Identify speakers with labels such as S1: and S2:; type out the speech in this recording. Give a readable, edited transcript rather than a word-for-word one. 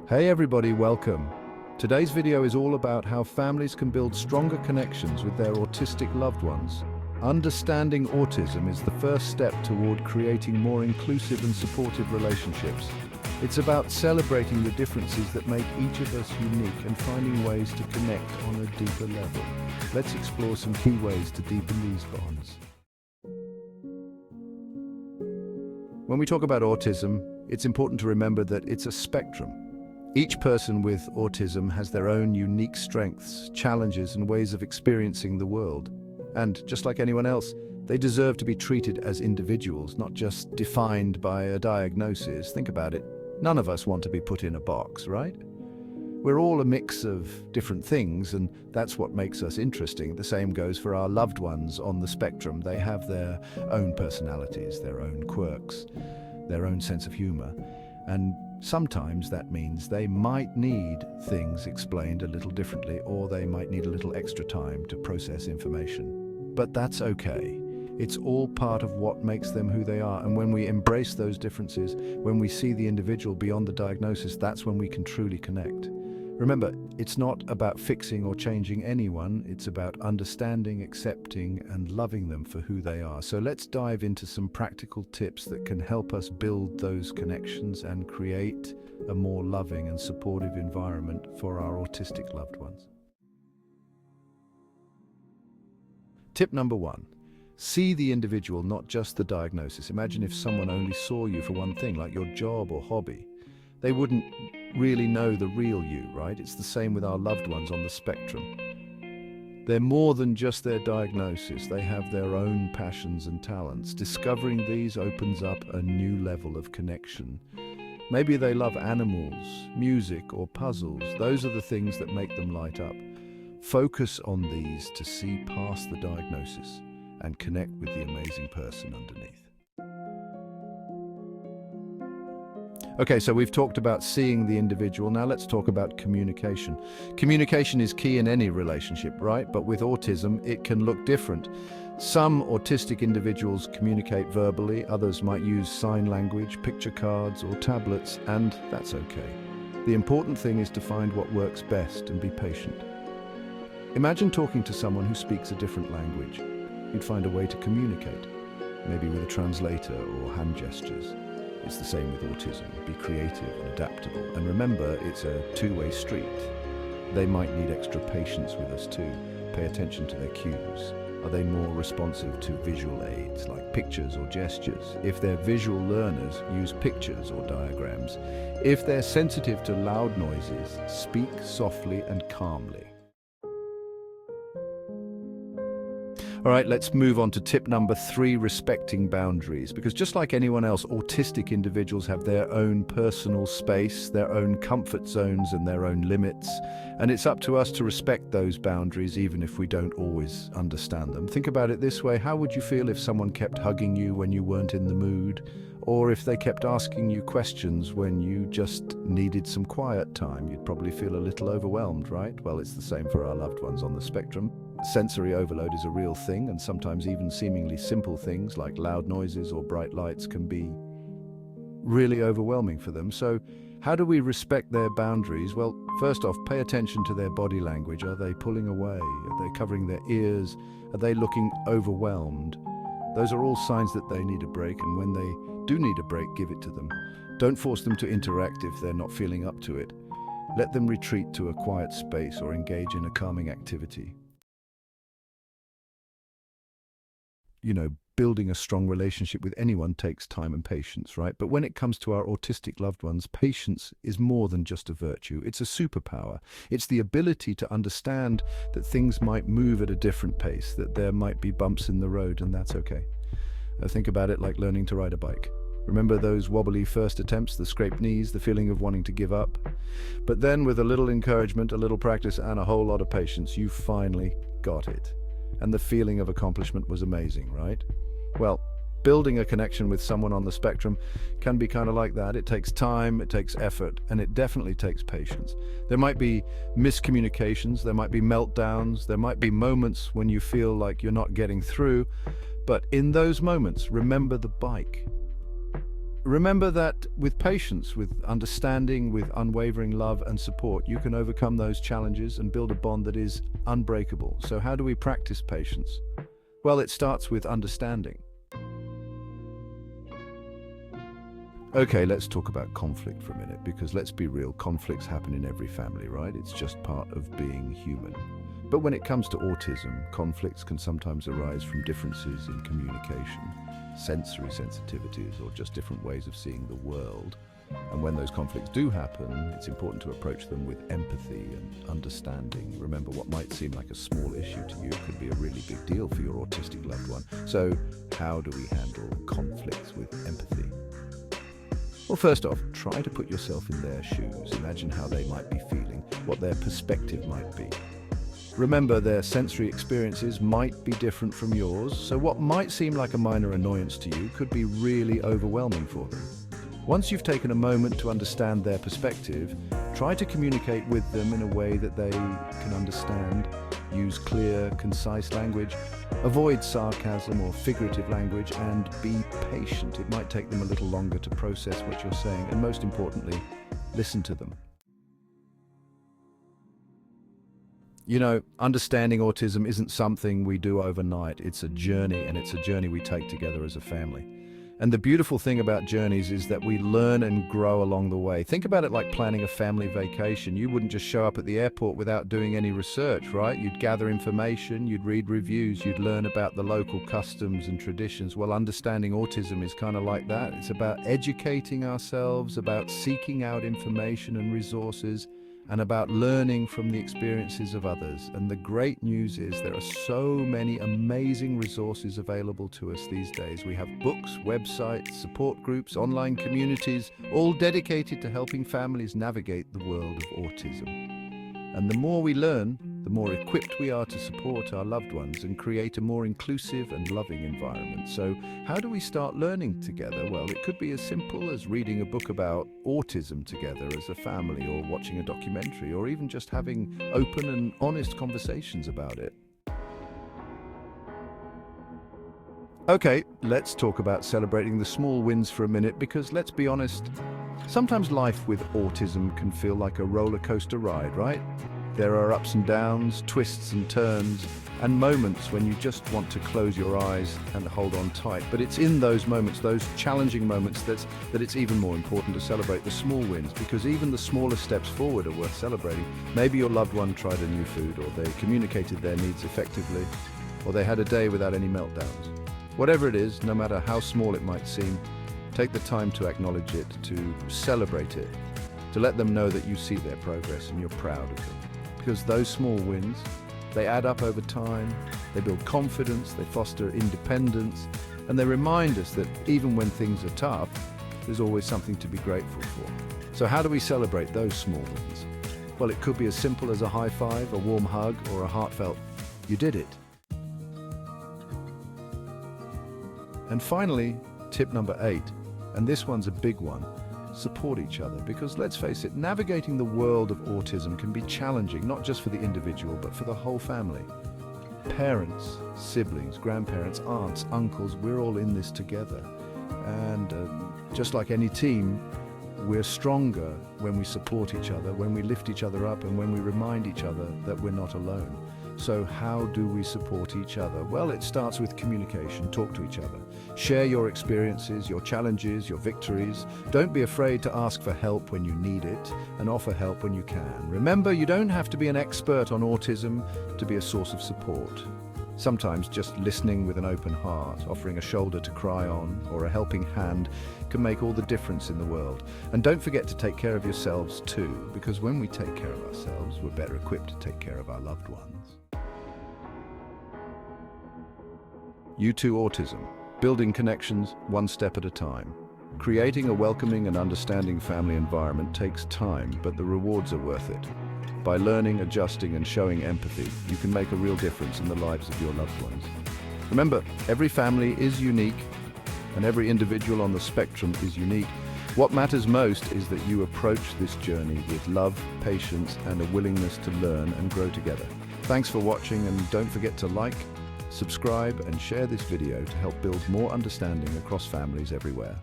S1: Hey everybody, welcome. Today's video is all about how families can build stronger connections with their autistic loved ones. Understanding autism is the first step toward creating more inclusive and supportive relationships. It's about celebrating the differences that make each of us unique and finding ways to connect on a deeper level. Let's explore some key ways to deepen these bonds. When we talk about autism, it's important to remember that it's a spectrum. Each person with autism has their own unique strengths, challenges, and ways of experiencing the world. And just like anyone else, they deserve to be treated as individuals, not just defined by a diagnosis. Think about it. None of us want to be put in a box, right? We're all a mix of different things, and that's what makes us interesting. The same goes for our loved ones on the spectrum. They have their own personalities, their own quirks, their own sense of humor. And sometimes that means they might need things explained a little differently, or they might need a little extra time to process information. But that's okay. It's all part of what makes them who they are. And when we embrace those differences, when we see the individual beyond the diagnosis, that's when we can truly connect. Remember, it's not about fixing or changing anyone. It's about understanding, accepting, and loving them for who they are. So let's dive into some practical tips that can help us build those connections and create a more loving and supportive environment for our autistic loved ones. Tip number 1. See the individual, not just the diagnosis. Imagine if someone only saw you for one thing, like your job or hobby. They wouldn't really know the real you, right? It's the same with our loved ones on the spectrum. They're more than just their diagnosis. They have their own passions and talents. Discovering these opens up a new level of connection. Maybe they love animals, music, or puzzles. Those are the things that make them light up. Focus on these to see past the diagnosis and connect with the amazing person underneath. Okay, so we've talked about seeing the individual. Now let's talk about communication. Communication is key in any relationship, right? But with autism, it can look different. Some autistic individuals communicate verbally, others might use sign language, picture cards, or tablets, and that's okay. The important thing is to find what works best and be patient. Imagine talking to someone who speaks a different language. You'd find a way to communicate, maybe with a translator or hand gestures. It's the same with autism. Be creative and adaptable. And remember, it's a two-way street. They might need extra patience with us too. Pay attention to their cues. Are they more responsive to visual aids like pictures or gestures? If they're visual learners, use pictures or diagrams. If they're sensitive to loud noises, speak softly and calmly. All right, let's move on to tip number 3, respecting boundaries. Because just like anyone else, autistic individuals have their own personal space, their own comfort zones, and their own limits. And it's up to us to respect those boundaries, even if we don't always understand them. Think about it this way. How would you feel if someone kept hugging you when you weren't in the mood? Or if they kept asking you questions when you just needed some quiet time? You'd probably feel a little overwhelmed, right? Well, it's the same for our loved ones on the spectrum. Sensory overload is a real thing, and sometimes even seemingly simple things like loud noises or bright lights can be really overwhelming for them. So how do we respect their boundaries? Well, first off, pay attention to their body language. Are they pulling away? Are they covering their ears? Are they looking overwhelmed? Those are all signs that they need a break, and when they do need a break, give it to them. Don't force them to interact if they're not feeling up to it. Let them retreat to a quiet space or engage in a calming activity. Building a strong relationship with anyone takes time and patience, right? But when it comes to our autistic loved ones, patience is more than just a virtue. It's a superpower. It's the ability to understand that things might move at a different pace, that there might be bumps in the road, and that's okay. Think about it like learning to ride a bike. Remember those wobbly first attempts, the scraped knees, the feeling of wanting to give up? But then with a little encouragement, a little practice, and a whole lot of patience, you finally got it. And the feeling of accomplishment was amazing, right? Well, building a connection with someone on the spectrum can be kind of like that. It takes time, it takes effort, and it definitely takes patience. There might be miscommunications, there might be meltdowns, there might be moments when you feel like you're not getting through, but in those moments, remember the bike. remember that with patience, with understanding, with unwavering love and support, you can overcome those challenges and build a bond that is unbreakable. So how do we practice patience? Well, it starts with understanding. Okay, let's talk about conflict for a minute, because let's be real, conflicts happen in every family, right? It's just part of being human. But when it comes to autism, conflicts can sometimes arise from differences in communication, sensory sensitivities, or just different ways of seeing the world. And when those conflicts do happen, it's important to approach them with empathy and understanding. Remember, what might seem like a small issue to you could be a really big deal for your autistic loved one. So, how do we handle conflicts with empathy? Well, first off, try to put yourself in their shoes. Imagine how they might be feeling, what their perspective might be. Remember, their sensory experiences might be different from yours, so what might seem like a minor annoyance to you could be really overwhelming for them. Once you've taken a moment to understand their perspective, try to communicate with them in a way that they can understand. Use clear, concise language, avoid sarcasm or figurative language, and be patient. It might take them a little longer to process what you're saying, and most importantly, listen to them. You know, understanding autism isn't something we do overnight. It's a journey, and it's a journey we take together as a family. And the beautiful thing about journeys is that we learn and grow along the way. Think about it like planning a family vacation. You wouldn't just show up at the airport without doing any research, right? You'd gather information, you'd read reviews, you'd learn about the local customs and traditions. Well, understanding autism is kind of like that. It's about educating ourselves, about seeking out information and resources, and about learning from the experiences of others. And the great news is there are so many amazing resources available to us these days. We have books, websites, support groups, online communities, all dedicated to helping families navigate the world of autism. And the more we learn, the more equipped we are to support our loved ones and create a more inclusive and loving environment. So how do we start learning together? Well, it could be as simple as reading a book about autism together as a family, or watching a documentary, or even just having open and honest conversations about it. Okay, let's talk about celebrating the small wins for a minute, because let's be honest, sometimes life with autism can feel like a roller coaster ride, right? There are ups and downs, twists and turns, and moments when you just want to close your eyes and hold on tight. But it's in those moments, those challenging moments, that it's even more important to celebrate the small wins, because even the smallest steps forward are worth celebrating. Maybe your loved one tried a new food, or they communicated their needs effectively, or they had a day without any meltdowns. Whatever it is, no matter how small it might seem, take the time to acknowledge it, to celebrate it, to let them know that you see their progress and you're proud of them. Because those small wins, they add up over time, they build confidence, they foster independence, and they remind us that even when things are tough, there's always something to be grateful for. So how do we celebrate those small wins? Well, it could be as simple as a high five, a warm hug, or a heartfelt, "You did it." And finally, tip number 8, and this one's a big one. Support each other, because let's face it, navigating the world of autism can be challenging, not just for the individual, but for the whole family. Parents, siblings, grandparents, aunts, uncles, we're all in this together. And just like any team, we're stronger when we support each other, when we lift each other up, and when we remind each other that we're not alone. So how do we support each other? Well, it starts with communication. Talk to each other. Share your experiences, your challenges, your victories. Don't be afraid to ask for help when you need it, and offer help when you can. Remember, you don't have to be an expert on autism to be a source of support. Sometimes just listening with an open heart, offering a shoulder to cry on, or a helping hand can make all the difference in the world. And don't forget to take care of yourselves too, because when we take care of ourselves, we're better equipped to take care of our loved ones. U2 Autism, building connections one step at a time. Creating a welcoming and understanding family environment takes time, but the rewards are worth it. By learning, adjusting, and showing empathy, you can make a real difference in the lives of your loved ones. Remember, every family is unique, and every individual on the spectrum is unique. What matters most is that you approach this journey with love, patience, and a willingness to learn and grow together. Thanks for watching, and don't forget to like, subscribe, and share this video to help build more understanding across families everywhere.